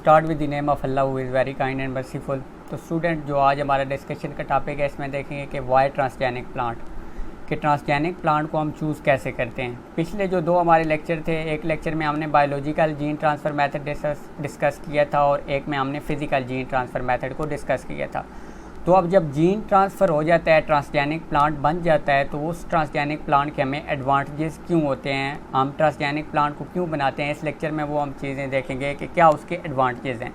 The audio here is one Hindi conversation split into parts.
Start with the name of Allah who is very kind and merciful. तो स्टूडेंट, जो आज हमारा डिस्कशन का टॉपिक है, इसमें देखेंगे कि वाई ट्रांसजेनिक प्लांट, कि ट्रांसजेनिक प्लांट को हम चूज़ कैसे करते हैं। पिछले जो दो हमारे लेक्चर थे, एक लेक्चर में हमने biological gene transfer method discuss किया था और एक में हमने फ़िज़िकल जीन ट्रांसफ़र मेथड को डिस्कस किया था। तो अब जब जीन ट्रांसफ़र हो जाता है, ट्रांसजेनिक प्लांट बन जाता है, तो उस ट्रांसजेनिक प्लांट के हमें एडवांटेजेस क्यों होते हैं, हम ट्रांसजेनिक प्लांट को क्यों बनाते हैं, इस लेक्चर में वो हम चीज़ें देखेंगे कि क्या उसके एडवांटेजेस हैं।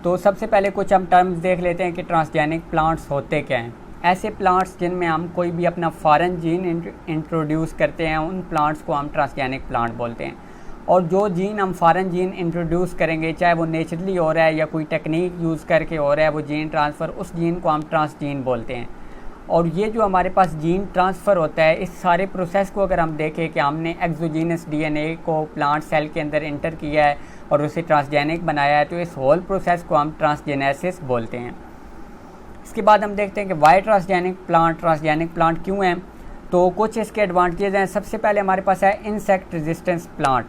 तो सबसे पहले कुछ हम टर्म्स देख लेते हैं कि ट्रांसजेनिक प्लांट्स होते क्या हैं। ऐसे प्लांट्स जिनमें हम कोई भी अपना फॉरेन जीन इंट्रोड्यूस करते हैं, उन प्लांट्स को हम ट्रांसजेनिक प्लांट बोलते हैं। और जो जीन हम फॉरेन जीन इंट्रोड्यूस करेंगे, चाहे वो नेचुरली हो रहा है या कोई टेक्निक यूज़ करके हो रहा है वो जीन ट्रांसफ़र, उस जीन को हम ट्रांसजीन बोलते हैं। और ये जो हमारे पास जीन ट्रांसफ़र होता है, इस सारे प्रोसेस को अगर हम देखें कि हमने एक्सोजीनस डीएनए को प्लांट सेल के अंदर इंटर किया है और उसे ट्रांसजेनिक बनाया है, तो इस होल प्रोसेस को हम ट्रांसजेनेसिस बोलते हैं। इसके बाद हम देखते हैं कि वाई ट्रांसजेनिक प्लांट क्यों हैं। तो कुछ इसके एडवांटेजेस हैं। सबसे पहले हमारे पास है इंसेक्ट रेजिस्टेंस प्लांट,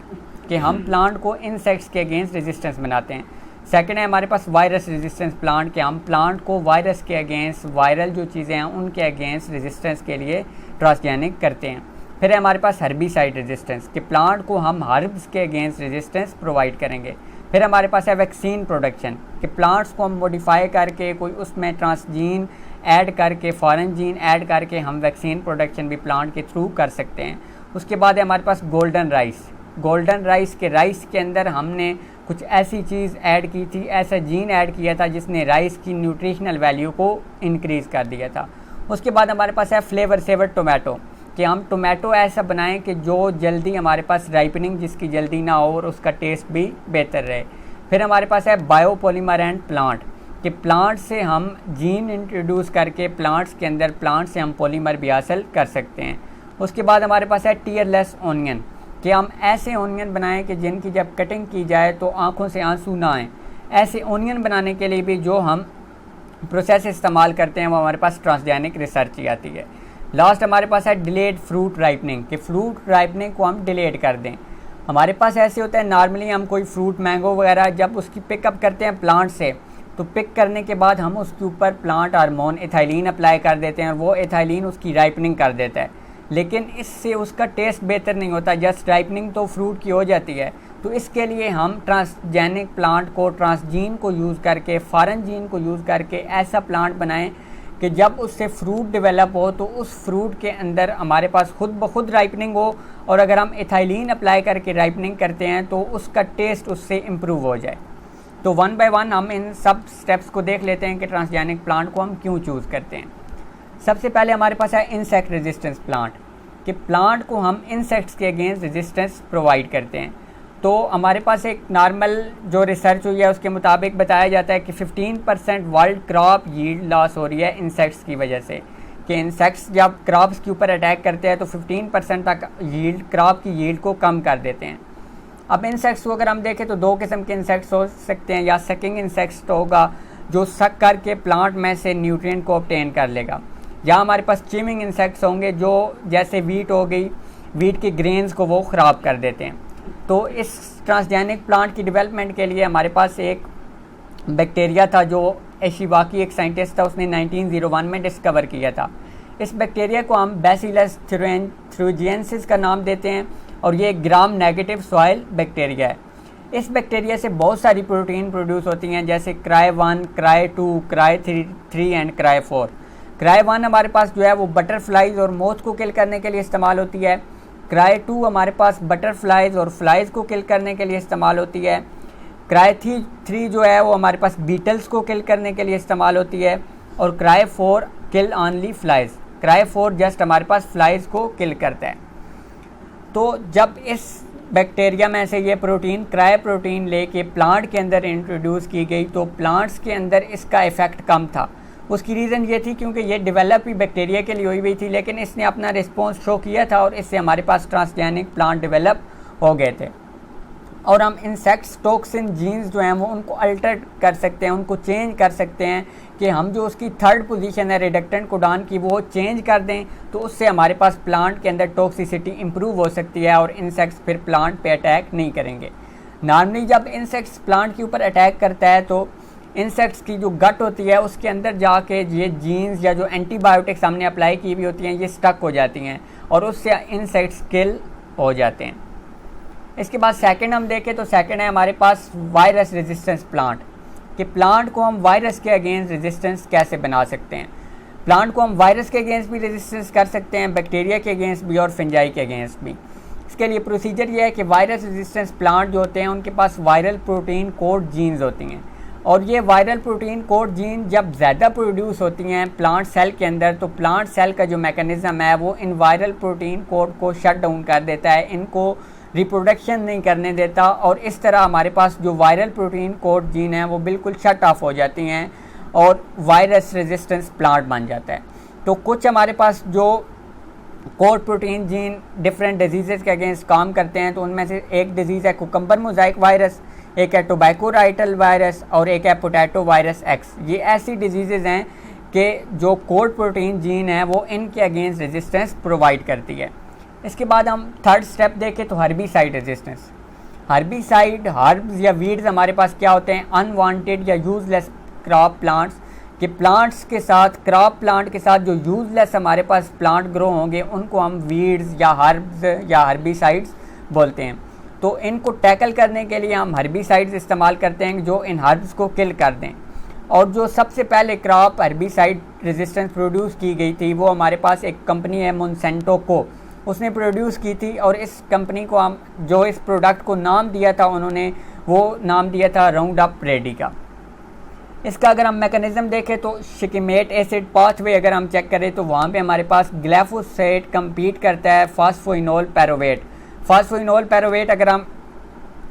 कि हम प्लांट को इंसेक्ट्स के अगेंस्ट रेजिस्टेंस बनाते हैं। सेकंड है हमारे पास वायरस रेजिस्टेंस प्लांट, कि हम प्लांट को वायरस के अगेंस्ट, वायरल जो चीज़ें हैं उनके अगेंस्ट रेजिस्टेंस के लिए ट्रांसजेनिक करते हैं। फिर है हमारे पास हर्बिसाइड रेजिस्टेंस, कि प्लांट को हम हर्ब्स के अगेंस्ट रेजिस्टेंस प्रोवाइड करेंगे। फिर हमारे पास है वैक्सीन प्रोडक्शन, कि प्लांट्स को हम मॉडिफाई करके कोई उसमें ट्रांसजीन ऐड करके, फॉरेन जीन ऐड करके हम वैक्सीन प्रोडक्शन भी प्लांट के थ्रू कर सकते हैं। उसके बाद है हमारे पास गोल्डन राइस के राइस के अंदर हमने कुछ ऐसी चीज़ ऐड की थी, ऐसा जीन ऐड किया था जिसने राइस की न्यूट्रिशनल वैल्यू को इंक्रीज़ कर दिया था। उसके बाद हमारे पास है फ्लेवर सेवर टोमेटो, कि हम टोमेटो ऐसा बनाएं कि जो जल्दी हमारे पास राइपनिंग जिसकी जल्दी ना हो और उसका टेस्ट भी बेहतर रहे। फिर हमारे पास है बायोपॉलीमर एंड प्लांट, कि प्लांट से हम जीन इंट्रोड्यूस करके प्लांट्स के अंदर प्लांट से हम पॉलीमर भी हासिल कर सकते हैं। उसके बाद हमारे पास है टीयरलेस ओनियन, कि हम ऐसे ओनियन बनाएं कि जिनकी जब कटिंग की जाए तो आँखों से आंसू ना आएँ। ऐसे ओनियन बनाने के लिए भी जो हम प्रोसेस इस्तेमाल करते हैं वो हमारे पास ट्रांसजेनिक रिसर्च ही आती है। लास्ट हमारे पास है डिलेड फ्रूट राइपनिंग, कि फ्रूट राइपनिंग को हम डिलेड कर दें। हमारे पास ऐसे होता है, नॉर्मली हम कोई फ्रूट मैंगो वगैरह जब उसकी पिकअप करते हैं प्लांट से, तो पिक करने के बाद हम उसके ऊपर प्लांट हार्मोन एथाइलिन अप्लाई कर देते हैं और वो एथाइलिन उसकी राइपनिंग कर देता है, लेकिन इससे उसका टेस्ट बेहतर नहीं होता। जस्ट राइपनिंग तो फ्रूट की हो जाती है। तो इसके लिए हम ट्रांसजेनिक प्लांट को, ट्रांसजीन को यूज़ करके, फॉरेन जीन को यूज़ करके ऐसा प्लांट बनाएं कि जब उससे फ्रूट डेवलप हो तो उस फ्रूट के अंदर हमारे पास खुद ब खुद राइपनिंग हो, और अगर हम एथाइलिन अप्लाई करके राइपनिंग करते हैं तो उसका टेस्ट उससे इम्प्रूव हो जाए। तो वन बाय वन हम इन सब स्टेप्स को देख लेते हैं कि ट्रांसजेनिक प्लांट को हम क्यों चूज़ करते हैं। सबसे पहले हमारे पास है इंसेक्ट रेजिस्टेंस प्लांट, कि प्लांट को हम इंसेक्ट्स के अगेंस्ट रेजिस्टेंस प्रोवाइड करते हैं। तो हमारे पास एक नॉर्मल जो रिसर्च हुई है उसके मुताबिक बताया जाता है कि 15% वर्ल्ड क्रॉप यील्ड लॉस हो रही है इंसेक्ट्स की वजह से, कि इंसेक्ट्स जब क्रॉप्स के ऊपर अटैक करते हैं तो 15% तक क्रॉप की यील्ड को कम कर देते हैं। अब इंसेक्ट्स को अगर हम देखें तो दो किस्म के इंसेक्ट्स हो सकते हैं, या सकिंग इंसेक्ट्स होगा जो सक करके प्लांट में से न्यूट्रिएंट को ऑब्टेन कर लेगा, या हमारे पास चिमिंग इंसेक्ट्स होंगे जो जैसे वीट हो गई, वीट के ग्रेन्स को वो ख़राब कर देते हैं। तो इस ट्रांसजेनिक प्लांट की डेवलपमेंट के लिए हमारे पास एक बैक्टीरिया था जो एशिवाकी एक साइंटिस्ट था, उसने 1901 में डिस्कवर किया था। इस बैक्टीरिया को हम बैसिलस थ्यूरिजिएंसिस का नाम देते हैं और ये ग्राम नेगेटिव सॉइल बैक्टीरिया है। इस बैक्टीरिया से बहुत सारी प्रोटीन प्रोड्यूस होती हैं, जैसे cry 1, cry 2, cry 3 and cry 4। Cry 1 हमारे पास जो है वो बटरफ्लाइज और मोथ को किल करने के लिए इस्तेमाल होती है। क्राई 2 हमारे पास बटरफ्लाइज और फ्लाइज को किल करने के लिए इस्तेमाल होती है। क्राई 3 जो है वो हमारे पास बीटल्स को किल करने के लिए इस्तेमाल होती है। और क्राई 4 किल ऑनली फ्लाइज, क्राई 4 जस्ट हमारे पास फ्लाइज को किल करता है। तो जब इस बैक्टीरिया में से ये प्रोटीन, क्राई प्रोटीन लेके प्लांट के अंदर इंट्रोड्यूस की गई, तो प्लांट्स के अंदर इसका इफ़ेक्ट कम था। उसकी रीज़न ये थी क्योंकि ये डेवलप ही बैक्टीरिया के लिए हुई थी, लेकिन इसने अपना रिस्पॉन्स शो किया था और इससे हमारे पास ट्रांसजेनिक प्लांट डेवलप हो गए थे। और हम इंसेक्ट्स टॉक्सिन जीन्स जो हैं वो उनको अल्टर कर सकते हैं, उनको चेंज कर सकते हैं, कि हम जो उसकी थर्ड पोजीशन है रिडक्टेंट कोडान की वो चेंज कर दें, तो उससे हमारे पास प्लांट के अंदर टॉक्सिसिटी इंप्रूव हो सकती है और इंसेक्ट्स फिर प्लांट पे अटैक नहीं करेंगे। नॉर्मली जब इंसेक्ट्स प्लांट के ऊपर अटैक करता है तो इंसेक्ट्स की जो गट होती है उसके अंदर जाके ये जीन्स या जो एंटीबायोटिक्स हमने अप्लाई की हुई होती हैं ये स्टक हो जाती हैं और उससे इंसेक्ट्स किल हो जाते हैं। इसके बाद सेकंड हम देखें तो सेकंड है हमारे पास वायरस रेजिस्टेंस प्लांट, कि प्लांट को हम वायरस के अगेंस्ट रेजिस्टेंस कैसे बना सकते हैं। प्लांट को हम वायरस के अगेंस्ट भी रेजिस्टेंस कर सकते हैं, बैक्टीरिया के अगेंस्ट भी और फंजाई के अगेंस्ट भी। इसके लिए प्रोसीजर ये है कि वायरस रेजिस्टेंस प्लांट जो होते हैं उनके पास वायरल प्रोटीन कोड जीन्स होती हैं और ये वायरल प्रोटीन कोड जीन जब ज़्यादा प्रोड्यूस होती हैं प्लांट सेल के अंदर तो प्लांट सेल का जो मैकेनिज़्म है वो इन वायरल प्रोटीन कोड को शट डाउन कर देता है, इनको रिप्रोडक्शन नहीं करने देता और इस तरह हमारे पास जो वायरल प्रोटीन कोड जीन है वो बिल्कुल शट ऑफ हो जाती हैं और वायरस रेजिस्टेंस प्लांट बन जाता है। तो कुछ हमारे पास जो code protein gene different disease के अगेंस्ट काम करते हैं तो उनमें से एक डिजीज़ है कुकम्बर मोज़ाइक वायरस, एक है टोबैको राइटल वायरस और एक है पोटैटो वायरस एक्स। ये ऐसी डिजीज़ हैं कि जो कोड प्रोटीन जीन है वो इनके अगेंस्ट रेजिस्टेंस प्रोवाइड करती है। इसके बाद हम थर्ड स्टेप देखें तो हर्बिसाइड रेजिस्टेंस। हर्बिसाइड हर्ब्स या वीड्स हमारे पास क्या होते हैं, अनवांटेड या यूजलेस क्रॉप प्लांट्स, कि प्लांट्स के साथ क्रॉप प्लांट के साथ जो यूजलेस हमारे पास प्लांट ग्रो होंगे उनको हम वीड्स या हर्ब्स या हर्बिसाइड्स बोलते हैं। तो इनको टैकल करने के लिए हम हर्बिसाइड्स इस्तेमाल करते हैं जो इन हर्ब्स को किल कर दें। और जो सबसे पहले क्रॉप हर्बिसाइड रेजिस्टेंस प्रोड्यूस की गई थी वो हमारे पास एक कंपनी है मोनसेंटो को, उसने प्रोड्यूस की थी और इस कंपनी को हम जो इस प्रोडक्ट को नाम दिया था उन्होंने वो नाम दिया था राउंडअप रेडी का। इसका अगर हम मैकेनिज़्म देखें तो शिकीमेट एसिड पाथवे अगर हम चेक करें तो वहाँ पे हमारे पास ग्लाइफोसेट कम्पीट करता है फास्फोइनोल पैरोवेट। फास्फोइनोल पैरोवेट अगर हम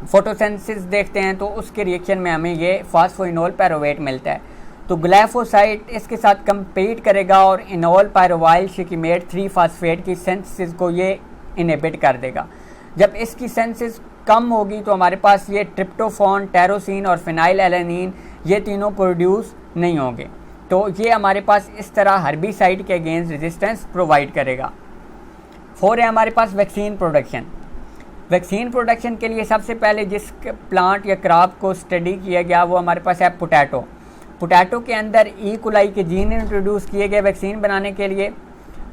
फोटोसिंथेसिस देखते हैं तो उसके रिएक्शन में हमें ये फास्फोइनोल पैरोवेट मिलता है। तो ग्लाइफोसाइट इसके साथ कम्पीट करेगा और इनोल पायरोवाइल शिकीमेट 3 फास्फेट की सिंथेसिस को ये इनहिबिट कर देगा। जब इसकी सिंथेसिस कम होगी तो हमारे पास ये ट्रिप्टोफान, टेरोसिन और फिनाइल एलेनिन ये तीनों प्रोड्यूस नहीं होंगे। तो ये हमारे पास इस तरह हर्बिसाइड के अगेंस्ट रेजिस्टेंस प्रोवाइड करेगा। 4 है हमारे पास वैक्सीन प्रोडक्शन। वैक्सीन प्रोडक्शन के लिए सबसे पहले जिस प्लांट या क्रॉप को स्टडी किया गया वो हमारे पास है पोटैटो। पोटैटो के अंदर ई कोलाई के जीन इंट्रोड्यूस किए गए वैक्सीन बनाने के लिए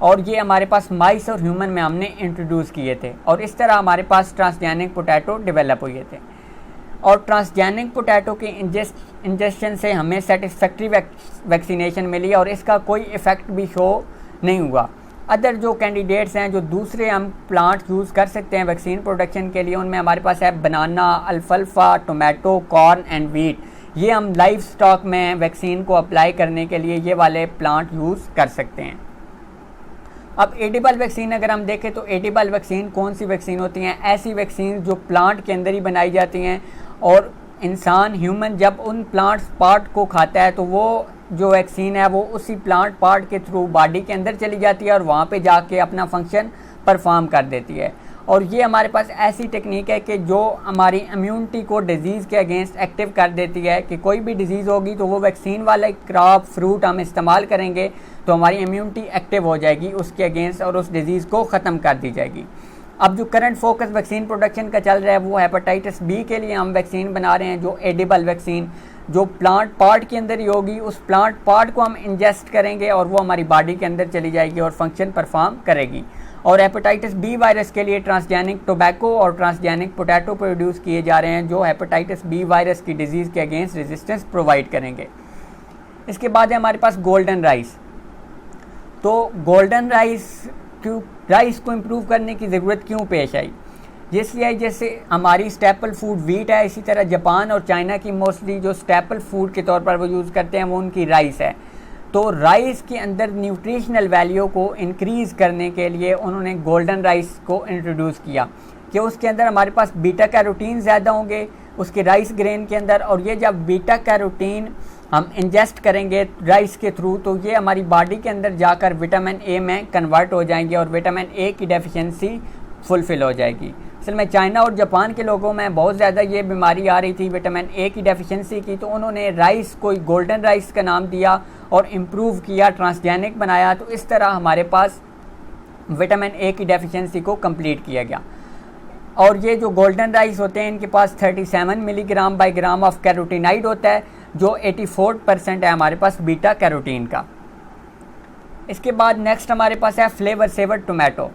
और ये हमारे पास माइस और ह्यूमन में हमने इंट्रोड्यूस किए थे और इस तरह हमारे पास ट्रांसजेनिक पोटैटो डेवलप हुए थे। और ट्रांसजेनिक पोटैटो के इंजेक्शन से हमें सेटिस्फैक्ट्री वैक्सीनेशन मिली और इसका कोई इफ़ेक्ट भी शो नहीं हुआ। अदर जो कैंडिडेट्स हैं जो दूसरे हम प्लांट यूज़ कर सकते हैं वैक्सीन प्रोडक्शन के लिए उनमें हमारे पास है बनाना, अल्फाल्फा, टोमेटो, कॉर्न एंड वीट। ये हम लाइफ स्टॉक में वैक्सीन को अप्लाई करने के लिए ये वाले प्लांट यूज़ कर सकते हैं। अब एडिबल वैक्सीन अगर हम देखें तो एडिबल वैक्सीन कौन सी वैक्सीन होती हैं, ऐसी वैक्सीन जो प्लांट के अंदर ही बनाई जाती हैं और इंसान ह्यूमन जब उन प्लांट्स पार्ट को खाता है तो वो जो वैक्सीन है वो उसी प्लांट पार्ट के थ्रू बॉडी के अंदर चली जाती है और वहाँ पे जाके अपना फंक्शन परफॉर्म कर देती है। और ये हमारे पास ऐसी टेक्निक है कि जो हमारी इम्यूनिटी को डिजीज़ के अगेंस्ट एक्टिव कर देती है कि कोई भी डिजीज़ होगी तो वो वैक्सीन वाला क्रॉप फ्रूट हम इस्तेमाल करेंगे तो हमारी इम्यूनिटी एक्टिव हो जाएगी उसके अगेंस्ट और उस डिज़ीज़ को ख़त्म कर दी जाएगी। अब जो करंट फोकस वैक्सीन प्रोडक्शन का चल रहा है वो हेपेटाइटिस बी के लिए हम वैक्सीन बना रहे हैं जो एडिबल वैक्सीन जो प्लांट पार्ट के अंदर ही होगी, उस प्लांट पार्ट को हम इंजेस्ट करेंगे और वो हमारी बॉडी के अंदर चली जाएगी और फंक्शन परफॉर्म करेगी। और हेपेटाइटिस बी वायरस के लिए ट्रांसजेनिक टोबैको और ट्रांसजेनिक पोटैटो प्रोड्यूस किए जा रहे हैं जो हेपेटाइटिस बी वायरस की डिजीज़ के अगेंस्ट रेजिस्टेंस प्रोवाइड करेंगे। इसके बाद है हमारे पास गोल्डन राइस। तो गोल्डन राइस को इम्प्रूव करने की ज़रूरत क्यों पेश आई? जिसलिए जैसे हमारी स्टेपल फूड वीट है, इसी तरह जापान और चाइना की मोस्टली जो स्टेपल फूड के तौर पर वो यूज़ करते हैं वो उनकी राइस है। तो राइस के अंदर न्यूट्रिशनल वैल्यू को इंक्रीज़ करने के लिए उन्होंने गोल्डन राइस को इंट्रोड्यूस किया कि उसके अंदर हमारे पास बीटा कैरोटीन ज़्यादा होंगे उसके राइस ग्रेन के अंदर, और ये जब बीटा कैरोटीन हम इंजेस्ट करेंगे राइस के थ्रू तो ये हमारी बॉडी के अंदर जाकर विटामिन ए में कन्वर्ट हो जाएंगे और विटामिन ए की डेफिशिएंसी फुलफ़िल हो जाएगी। असल में चाइना और जापान के लोगों में बहुत ज़्यादा ये बीमारी आ रही थी विटामिन ए की डेफिशिएंसी की, तो उन्होंने राइस को गोल्डन राइस का नाम दिया और इम्प्रूव किया, ट्रांसजेनिक बनाया। तो इस तरह हमारे पास विटामिन ए की डेफिशिएंसी को कंप्लीट किया गया। और ये जो गोल्डन राइस होते हैं इनके पास 37 milligram by gram of carotenoid होता है, जो 84% है हमारे पास बीटा कैरोटीन का। इसके बाद नेक्स्ट हमारे पास है फ्लेवर सेवर टोमेटो,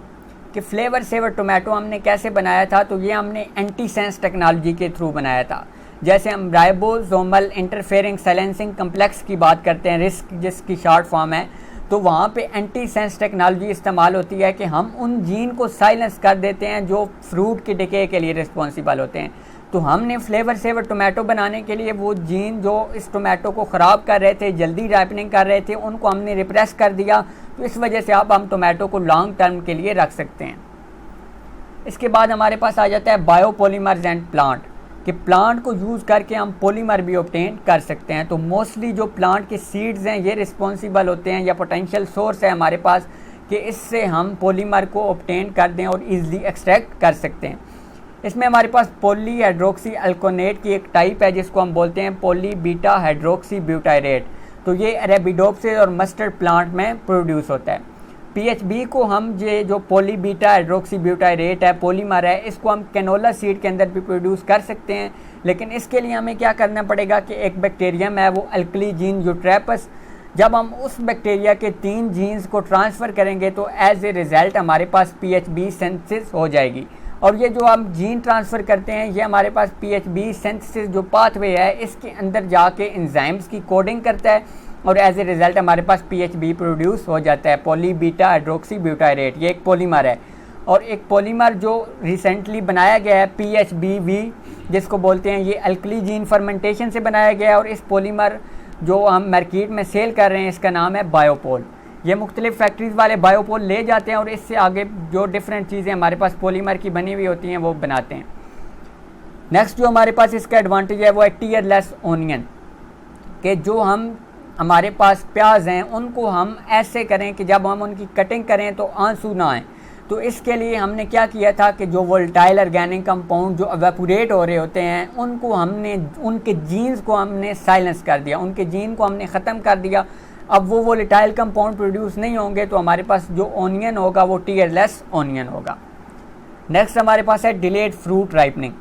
कि फ्लेवर सेवर टोमेटो हमने कैसे बनाया था, तो ये हमने एंटीसेंस टेक्नोलॉजी के थ्रू बनाया था। जैसे हम राइबोसोमल इंटरफेरिंग साइलेंसिंग कम्प्लेक्स की बात करते हैं, रिस्क जिसकी शॉर्ट फॉर्म है, तो वहाँ पे एंटीसेंस टेक्नोलॉजी इस्तेमाल होती है कि हम उन जीन को साइलेंस कर देते हैं जो फ्रूट के डिके के लिए रिस्पॉन्सिबल होते हैं। तो हमने फ्लेवर सेवर टोमेटो बनाने के लिए वो जीन जो इस टोमेटो को ख़राब कर रहे थे, जल्दी राइपनिंग कर रहे थे, उनको हमने रिप्रेस कर दिया। तो इस वजह से अब हम टोमेटो को लॉन्ग टर्म के लिए रख सकते हैं। इसके बाद हमारे पास आ जाता है बायोपॉलीमर्स एंड प्लांट, कि प्लांट को यूज़ करके हम पॉलीमर भी ऑब्टेन कर सकते हैं। तो मोस्टली जो प्लांट के सीड्स हैं ये रिस्पॉन्सिबल होते हैं या पोटेंशियल सोर्स है हमारे पास कि इससे हम पॉलीमर को ऑब्टेन कर दें और ईजिली एक्सट्रैक्ट कर सकते हैं। इसमें हमारे पास पॉली हाइड्रोक्सी अल्कोनेट की एक टाइप है जिसको हम बोलते हैं पॉली बीटा हाइड्रोक्सी ब्यूटायरेट। तो ये अरेबिडोप्सिस और मस्टर्ड प्लांट में प्रोड्यूस होता है। PHB को हम ये जो पॉली बीटा हाइड्रोक्सी ब्यूटायरेट है, पॉलीमर है, इसको हम कैनोला सीड के अंदर भी प्रोड्यूस कर सकते हैं। लेकिन इसके लिए हमें क्या करना पड़ेगा कि एक बैक्टीरियम है वो अल्कली जीन यूट्रेपस, जब हम उस बैक्टीरिया के 3 जीन्स को ट्रांसफ़र करेंगे तो एज ए रिज़ल्ट हमारे पास PHB सिंथेसिस हो जाएगी। और ये जो हम जीन ट्रांसफ़र करते हैं ये हमारे पास PHB सिंथेसिस जो पाथवे है इसके अंदर जाके एंजाइम्स की कोडिंग करता है और एज ए रिज़ल्ट हमारे पास PHB प्रोड्यूस हो जाता है, पॉली बीटा हाइड्रोक्सी ब्यूटायरेट। ये एक पॉलीमर है। और एक पॉलीमर जो रिसेंटली बनाया गया है PHBV जिसको बोलते हैं, ये अल्कली जीन फर्मेंटेशन से बनाया गया है। और इस पॉलीमर जो हम मार्केट में सेल कर रहे हैं इसका नाम है बायोपोल। ये मुख्तलिफ फैक्ट्रीज़ वाले बायोपोल ले जाते हैं और इससे आगे जो डिफरेंट चीज़ें हमारे पास पॉलीमर की बनी हुई होती हैं वो बनाते हैं। नेक्स्ट जो हमारे पास इसका एडवांटेज है वो है टीयरलेस ओनियन, कि जो हमारे पास प्याज हैं उनको हम ऐसे करें कि जब हम उनकी कटिंग करें तो आंसू ना आए। तो इसके लिए हमने क्या किया था कि जो वोलेटाइल ऑर्गेनिक कंपाउंड जो एवेपोरेट हो रहे होते हैं उनको हमने, उनके जीन्स को हमने साइलेंस कर दिया, उनके जीन को हमने ख़त्म कर दिया। अब वो वोलेटाइल कंपाउंड प्रोड्यूस नहीं होंगे तो हमारे पास जो ओनियन होगा वो टीयरलेस ओनियन होगा। नेक्स्ट हमारे पास है डिलेड फ्रूट राइपनिंग,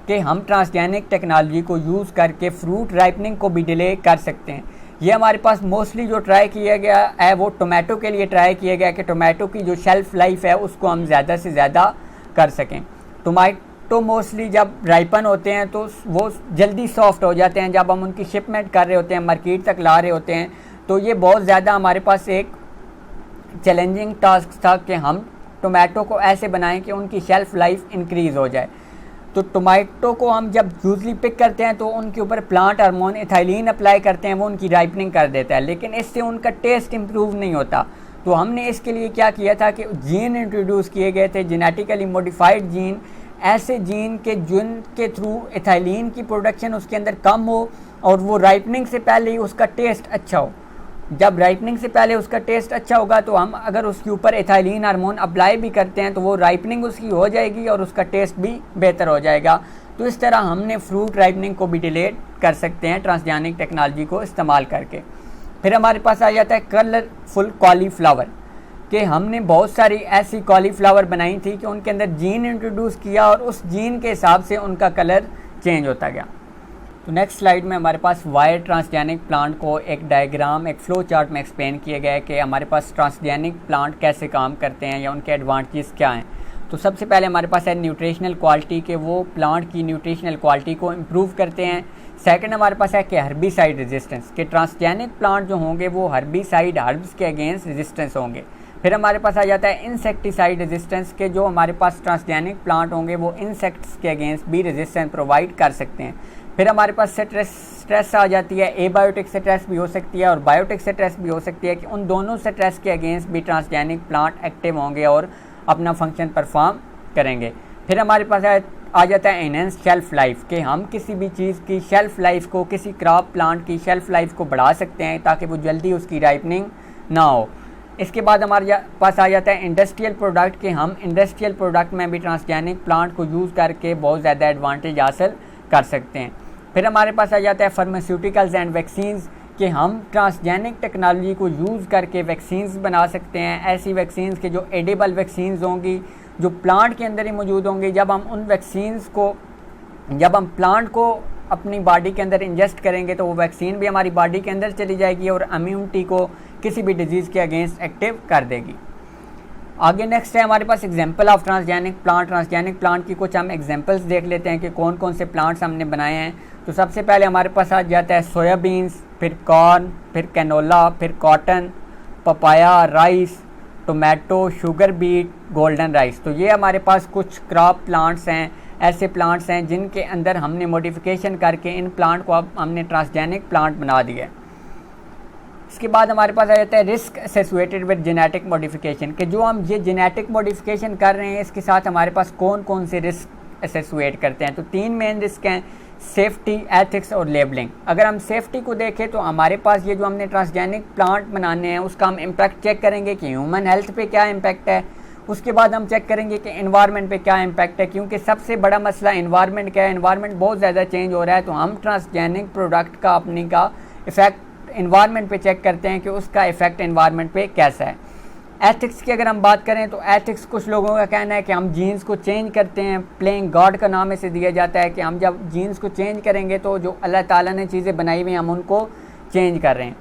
कि हम ट्रांसजेनिक टेक्नोलॉजी को यूज़ करके फ्रूट राइपनिंग को भी डिले कर सकते हैं। ये हमारे पास मोस्टली जो ट्राई किया गया है वो टोमेटो के लिए ट्राई किया गया कि टोमेटो की जो शेल्फ़ लाइफ है उसको हम ज़्यादा से ज़्यादा कर सकें। टोमेटो मोस्टली जब राइपन होते हैं तो वो जल्दी सॉफ्ट हो जाते हैं, जब हम उनकी शिपमेंट कर रहे होते हैं, मार्केट तक ला रहे होते हैं, तो ये बहुत ज़्यादा हमारे पास एक चैलेंजिंग टास्क था कि हम टोमेटो को ऐसे बनाएं कि उनकी शेल्फ़ लाइफ इंक्रीज़ हो जाए। तो टोमेटो को हम जब यूजली पिक करते हैं तो उनके ऊपर प्लांट हार्मोन एथाइलिन अप्लाई करते हैं, वो उनकी राइपनिंग कर देता है, लेकिन इससे उनका टेस्ट इम्प्रूव नहीं होता। तो हमने इसके लिए क्या किया था कि जीन इंट्रोड्यूस किए गए थे, जेनेटिकली मॉडिफाइड जीन, ऐसे जीन के जिनके थ्रू एथाइलिन की प्रोडक्शन उसके अंदर कम हो और वो राइपनिंग से पहले ही उसका टेस्ट अच्छा हो। जब राइपनिंग से पहले उसका टेस्ट अच्छा होगा तो हम अगर उसके ऊपर एथाइलिन हार्मोन अप्लाई भी करते हैं तो वो राइपनिंग उसकी हो जाएगी और उसका टेस्ट भी बेहतर हो जाएगा। तो इस तरह हमने फ्रूट राइपनिंग को भी डिले कर सकते हैं ट्रांसजेनिक टेक्नोलॉजी को इस्तेमाल करके। फिर हमारे पास आ जाता है कलरफुल कॉलीफ्लावर, कि हमने बहुत सारी ऐसी कॉलीफ्लावर बनाई थी कि उनके अंदर जीन इंट्रोड्यूस किया और उस जीन के हिसाब से उनका कलर चेंज होता गया। तो नेक्स्ट स्लाइड में हमारे पास वायर ट्रांसजेनिक प्लांट को एक डायग्राम, एक फ्लो चार्ट में एक्सप्लेन किया गया है कि हमारे पास ट्रांसजेनिक प्लांट कैसे काम करते हैं या उनके एडवांटेजेस क्या हैं। तो सबसे पहले हमारे पास है न्यूट्रिशनल क्वालिटी, के वो प्लांट की न्यूट्रिशनल क्वालिटी को इम्प्रूव करते हैं। सेकंड हमारे पास है कि हर्बिसाइड रेजिस्टेंस, के ट्रांसजेनिक प्लांट जो होंगे वो हर्बिसाइड हर्ब्स के अगेंस्ट रेजिस्टेंस होंगे। फिर हमारे पास आ जाता है इंसेक्टिसाइड रेजिस्टेंस, के जो हमारे पास ट्रांसजेनिक प्लांट होंगे वो इंसेक्ट्स के अगेंस्ट भी रेजिस्टेंस प्रोवाइड कर सकते हैं। फिर हमारे पास स्ट्रेस आ जाती है, एबायोटिक स्ट्रेस भी हो सकती है और बायोटिक स्ट्रेस भी हो सकती है, कि उन दोनों स्ट्रेस के अगेंस्ट भी ट्रांसजेनिक प्लांट एक्टिव होंगे और अपना फंक्शन परफॉर्म करेंगे। फिर हमारे पास आ जाता है एनहेंस शेल्फ लाइफ, कि हम किसी भी चीज़ की शेल्फ लाइफ को, किसी क्रॉप प्लांट की शेल्फ लाइफ को बढ़ा सकते हैं ताकि वो जल्दी उसकी राइपनिंग ना हो। इसके बाद हमारे पास आ जाता है इंडस्ट्रियल प्रोडक्ट, कि हम इंडस्ट्रियल प्रोडक्ट में भी ट्रांसजेनिक प्लांट को यूज़ करके बहुत ज़्यादा एडवांटेज हासिल कर सकते हैं। फिर हमारे पास आ जाता है फार्मास्यूटिकल्स एंड वैक्सीन्स, कि हम ट्रांसजेनिक टेक्नोलॉजी को यूज़ करके वैक्सीन्स बना सकते हैं। ऐसी वैक्सीन्स के जो एडिबल वैक्सीन्स होंगी जो प्लांट के अंदर ही मौजूद होंगे। जब हम उन वैक्सीन्स को, जब हम प्लांट को अपनी बॉडी के अंदर इंजेस्ट करेंगे तो वो वैक्सीन भी हमारी बॉडी के अंदर चली जाएगी और इम्यूनिटी को किसी भी डिजीज़ के अगेंस्ट एक्टिव कर देगी। आगे नेक्स्ट है हमारे पास example of transgenic plant. Transgenic plant की कुछ हम एग्जांपल्स देख लेते हैं कि कौन कौन से प्लांट्स हमने बनाए हैं। तो सबसे पहले हमारे पास आ जाता है सोयाबीन्स, फिर कॉर्न, फिर कैनोला, फिर cotton, papaya, rice, tomato, sugar beet, golden rice. तो ये हमारे पास कुछ क्रॉप प्लांट्स हैं, ऐसे प्लांट्स हैं जिनके अंदर हमने मॉडिफिकेशन करके इन प्लांट को अब हमने ट्रांसजेनिक प्लांट बना दिया। इसके बाद हमारे पास आ जाता है risk associated with genetic modification, कि जो हम ये जेनेटिक मॉडिफिकेशन कर रहे हैं इसके साथ हमारे पास कौन कौन से रिस्क एसोसिएट करते हैं। तो 3 मेन रिस्क हैं, सेफ्टी, एथिक्स और लेबलिंग। अगर हम सेफ्टी को देखें तो हमारे पास ये जो हमने ट्रांसजेनिक प्लांट बनाने हैं उसका हम इम्पैक्ट चेक करेंगे कि ह्यूमन हेल्थ पे क्या इम्पैक्ट है। उसके बाद हम चेक करेंगे कि एनवायरनमेंट पे क्या इम्पैक्ट है, क्योंकि सबसे बड़ा मसला एनवायरनमेंट का है। एनवायरनमेंट बहुत ज़्यादा चेंज हो रहा है, तो हम ट्रांसजेनिक प्रोडक्ट का अपनी का इफ़ेक्ट एनवायरनमेंट पे चेक करते हैं कि उसका इफ़ेक्ट एनवायरनमेंट पे कैसा है। एथिक्स की अगर हम बात करें तो एथिक्स कुछ लोगों का कहना है कि हम जीन्स को चेंज करते हैं, प्लेइंग गॉड का नाम इसे दिया जाता है कि हम जब जीन्स को चेंज करेंगे तो जो अल्लाह ताला ने चीज़ें बनाई हुई हैं हम उनको चेंज कर रहे हैं।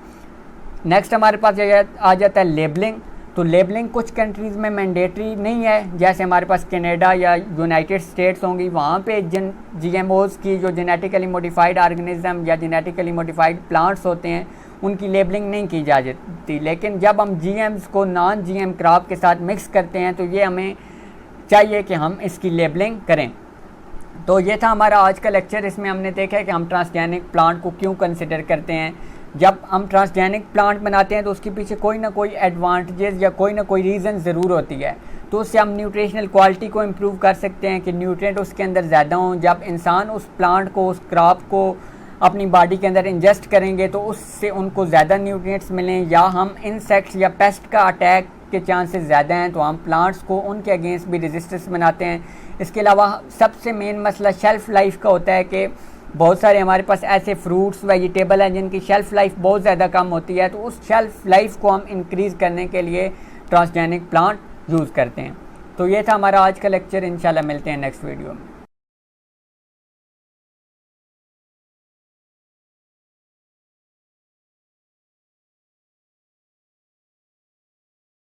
नेक्स्ट हमारे पास आ जाता है लेबलिंग। तो लेबलिंग कुछ कंट्रीज़ में मैंडेटरी नहीं है, जैसे हमारे पास कनाडा या यूनाइटेड स्टेट्स होंगी, वहाँ पे जिन GMOs की जो जेनेटिकली मॉडिफाइड ऑर्गेनिज्म या जेनेटिकली मॉडिफाइड प्लांट्स होते हैं उनकी लेबलिंग नहीं की जा जाती। लेकिन जब हम GMs को नॉन GM क्रॉप के साथ मिक्स करते हैं तो ये हमें चाहिए कि हम इसकी लेबलिंग करें। तो ये था हमारा आज का लेक्चर। इसमें हमने देखा है कि हम ट्रांसजेनिक प्लांट को क्यों कंसिडर करते हैं। जब हम ट्रांसजेनिक प्लांट बनाते हैं तो उसके पीछे कोई ना कोई एडवांटेजेस या कोई ना कोई रीज़न ज़रूर होती है। तो उससे हम न्यूट्रिशनल क्वालिटी को इम्प्रूव कर सकते हैं कि न्यूट्रिएंट उसके अंदर ज़्यादा हों। जब इंसान उस प्लांट को, उस क्रॉप को अपनी बॉडी के अंदर इंजेस्ट करेंगे तो उससे उनको ज़्यादा न्यूट्रिएंट्स मिलें, या हम इंसेक्ट्स या पेस्ट का अटैक के चांसेस ज़्यादा हैं तो हम प्लांट्स को उनके अगेंस्ट भी रेजिस्टेंस बनाते हैं। इसके अलावा सबसे मेन मसला शेल्फ़ लाइफ का होता है कि बहुत सारे हमारे पास ऐसे फ्रूट्स वेजिटेबल हैं जिनकी शेल्फ़ लाइफ बहुत ज़्यादा कम होती है, तो उस शेल्फ़ लाइफ को हम इंक्रीज़ करने के लिए ट्रांसजेनिक प्लांट यूज़ करते हैं। तो ये था हमारा आज का लेक्चर। इंशाल्लाह मिलते हैं नेक्स्ट वीडियो में।